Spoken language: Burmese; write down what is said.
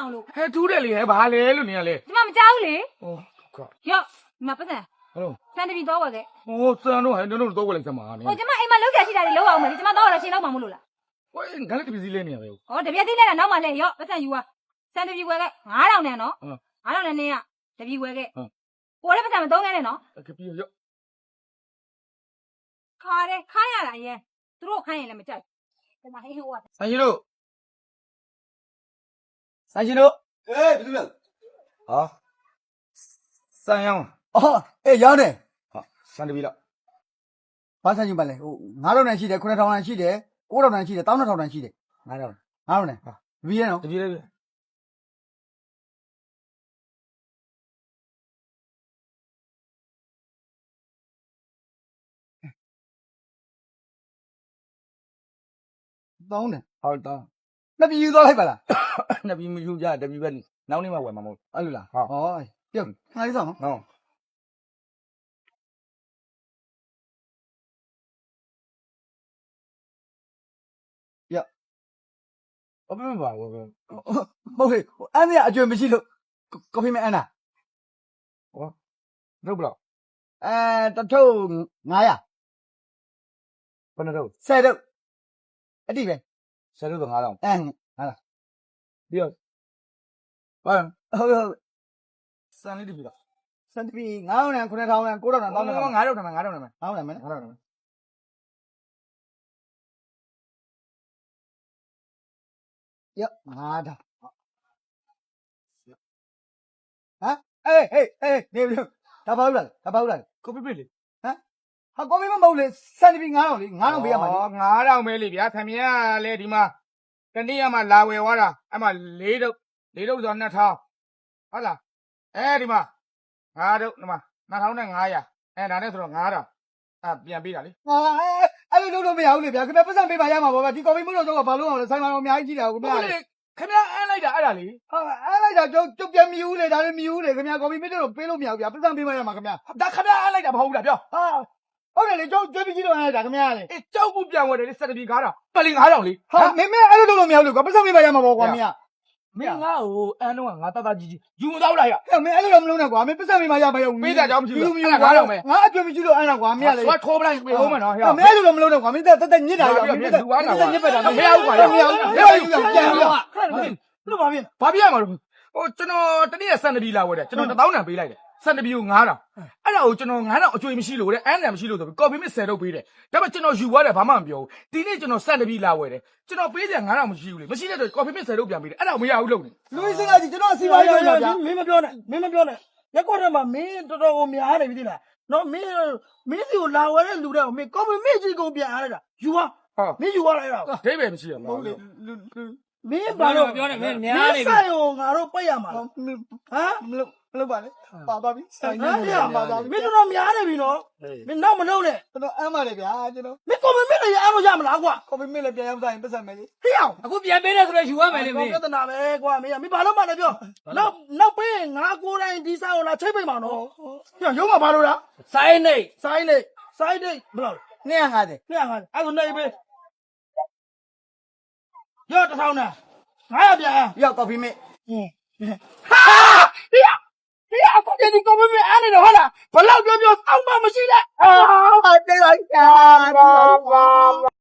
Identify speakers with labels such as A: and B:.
A: အောင်လို့
B: ဟဲ့တူးတယ်လေဟဲ့ဘာလဲလို့နေရလဲ
A: ဒီမှာမကြောက်လေ
B: ဟောက
A: ရော့ဒီမှာပတ်စံ
B: ဟယ်လို
A: စန်တပီတော့ဝယ်ခဲ့
B: ဟိုစံတော့ဟဲ့တို့တော့ဝယ်လိုက်စမ်းပါနေ
A: ဟိုကျမအိမ်မှာလောက်ကြရှိတာတွေလောက်အောင်မယ်ကျမတော့ရရှင်လောက်မှာမလို့လား
B: ဟိုငါလည်းတပီစီလဲနေရပဲ
A: ဟောတပြက်သေးလဲနောက်မှလဲရော့ပတ်စံယူသွားစန်တပီဝယ်ခဲ့9000နဲ့နော်9000နဲ့နင်းကတပီဝယ်ခဲ့ကိုလည်းပတ်စံမသုံးခဲ့နဲ့နော်
B: ကပီရော့
A: ခါတယ်ခိုင်းရတာရဲသူတို့ခိုင်းရင်လည်းမကြိုက်ဒီမှာဟင်းဟိုက
B: ဆိုင်ရှင်တို့ဆိုင်ရှင်တို့
C: ဘယ်လိုလဲ
B: ဟာစံရောင်း
C: အော်ရောင်းတယ်
B: ဟာစံတပီလောက်
C: ဘာဆိုင်ယူပါလဲဟို9000တန်ရှိတယ်9000တန်ရှိတယ်9000တန်ရှိတယ်12000တန်ရှိတယ်9000တန်ဟာဘီရဲနော်
B: တပီလေး
C: 3000
B: ဟုတ်တော့
C: နှစ်ပြည်ယူသွားလိုက်ပါလား
B: နှစ်ပီမယူကြတပီပဲနောက်နေ့မှဝယ်မှာမဟုတ်
C: အဲ့လိုလား
B: ဟုတ်
C: ဩပြုတ်ငါလေးဆောင်နော်
B: နော်အမေပါဘော
C: မဟုတ်လေအန်းရအကျွေမရှိလို့ကော်ဖီမဲအန်းတာ
B: ရုပ်ဘလောက်
C: တထုပ်900
B: ဘယ်နှတော့
C: 10ထုတ်အတိပဲ
B: ဆယ်လို့ဆို9000 ပြီးတော့ဘာ
C: ဟုတ်
B: စံလေးတပီလောက်
C: စန်တီပီ9000တန်9000တန်9000တန်1000တန်
B: 9000
C: 9000
B: 9000 9000
C: တန်မယ်
B: 9000
C: ရ9000ဟမ်အေးနေပြီဒါပါဦးလားဒါပါဦးလား
B: ကိုပြပြလေ
C: ဟာကော်ဖီမမဟုတ်လေစန်တီပီ9000လေ9000ပေးရမှာလေ
B: 9000ပဲလေဗျာခင်ဗျားလည်းဒီမှာတနေ့ကမှလာဝယ်သွားတာအဲ့မှာ၄တုပ်ဆို2000ဟုတ်လားအဲဒီမှာ5တုပ်ဒီမှာ2500ဒါနဲ့ဆိုတော့9000ပြန်ပေးတာလေ
C: ဟာအဲ့လိုလုပ်လို့မရဘူးလေဗျာခင်ဗျာပတ်စံပေးပါရမှာပေါ့ဗျာဒီကော်ဖီမလို့တော့ဘာလို့အောင်လဲဆိုင်မှာတော့အများကြီးကြည့်တာခင်ဗျာ
B: ဟုတ်လေခင်ဗျားအမ်းလိုက်တာအဲ့ဒါလေ
C: ဟာအဲ့လိုက်တာကျုပ်ပြန်မြူးလေဒါလည်းမြူးလေခင်ဗျာကော်ဖီမလို့ပေးလို့မရဘူးဗျာပတ်စံပေးပါရမှာခင်ဗျာ
B: ဒါခင်ဗျားအမ်းလိုက်တာမဟုတ်ဘူးလားပြော
C: ဟာဟုတ်တယ်လေကျုပ်ကြွေးပြီးကြည့်လို့အဲ့ဒါခင်ဗျာလေ
B: အေးကြောက်ဘူးပြန်ဝယ်တယ်လေစက်တပီ9000ပလီ9000လေ
C: ဟာမင်းအဲ့လိုလုပ်လို့မရဘူးလေကွာပတ်စံပေးပါရမှာပေါ့ကွာမင်းက
B: မင်းငါ့ကိုအမ်းတော့ငါတတ်ကြီးယူမတော့လားရ
C: ဟဲ့မင်းအဲ့လိုတော့မလုပ်နဲ့ကွာမင်းပတ်စံပေးပါရပါရော
B: ပေးတာကြောင့်မရှိဘူး
C: မြူးကွာငါအကျွေးပြီးကြည့်လို့အဲ့ဒါကွာမင်းကလေ
B: သွားထိုးပလိုက်ပေးဦးမယ်နော်ဟဲ့
C: မင်းအဲ့လိုတော့မလုပ်နဲ့ကွာမင်းတက်ညစ်တာရောမင်းတက်ညစ်ပတ်တာမရဘူးကွာမရဘူးပြန်လို့ဘာဖြစ်
B: ဘာပြရမှာလို့ဟိုကျွန်တော်တနေ့စံတပီလာဝယ်တယ်ကျွန်တော်1000တန်ပေးလိုက်တယ်စံတပီကို9000အဲ့ဒါကိုကျွန်တော်9000အကျွေးမရှိလို့တဲ့အမ်းတန်မရှိလို့ဆိုပြီးကော်ဖီမစ်10တုပ်ပေးတယ်ဒါပေမဲ့ကျွန်တော်ယူသွားတယ်ဘာမှမပြောဘူးဒီနေ့ကျွန်တော်စံတပီလာဝယ်တယ်ကျွန်တော်ပေးတယ်9000မရှိဘူးလေမရှိတဲ့တော့ကော်ဖီမစ်10တုပ်ပြန်ပေးတယ်အဲ့ဒါမရဘူးလို့နေ
C: လူစင်ကကြီးကျွန်တော်အစီအပွားရေးလုပ်တာဗျာ
D: မင်းမပြောနဲ့ရက်ကွက်ထဲမှာမင်းတော်တော်ကိုများနေပြီသိလားနော်မင်းစီကိုလာဝဲတဲ့လူတွေကိုမင်းကော်ဖီမစ်ကြီးကိုပြန်အားလိုက်တာယူပါ
B: ဟာ
D: မင်းယူသွားလိုက်တာ
B: ဒိဗယ်မရှိရမဟုတ်လေ
D: မင်းဘာလို့
A: ပြောနေမင်းများနေပြီ
D: ဆိုင်ကိုငါတို့ပိတ်ရမှာဟမ်
C: မလုပ်ပါနဲ့ပါသွားပြီဆိုင်
D: ဟမ်
C: နေပါသွားပြီ
D: မင်းတော်တော်များနေပြီနော်မင်းနောက်မလုပ်နဲ့
C: ကျွန်တော်အမ်းပါတယ်ဗျာကျွန်တော်
D: မင်းကော်ဖီမစ်လည်းရအောင်ရမလားကွာ
C: ကော်ဖီမစ်လည်းပြန်ရောက်တိုင်းပတ်စံမယ်လေ
D: ဟေ့အောင်
A: အခုပြန်ပေးတယ်ဆိုတော့ယူရမယ်လေမင်း
D: ပြဿနာပဲကွာမင်းဘာလို့မှလည်းပြောနောက်ပေးငါကိုယ်တိုင်ဒီဆိုင်ကိုလာချိတ်ပိတ်မှာနော်ရုံးမှာဘာလို့လား
A: စိုင်းနေ
D: စိုင်းနေဘယ်လို
C: 250
D: အဲ့ဒါနေပဲရော1000နဲ့900ပြန်
C: ရောက်ကော်ဖီမစ်
D: ဟာဟေးအခုတည်းကမမအားနေတော့ဟုတ်လားဘလောက်ပြောအောက်မှမရှိနဲ့
C: အာတေးလိုက်တာ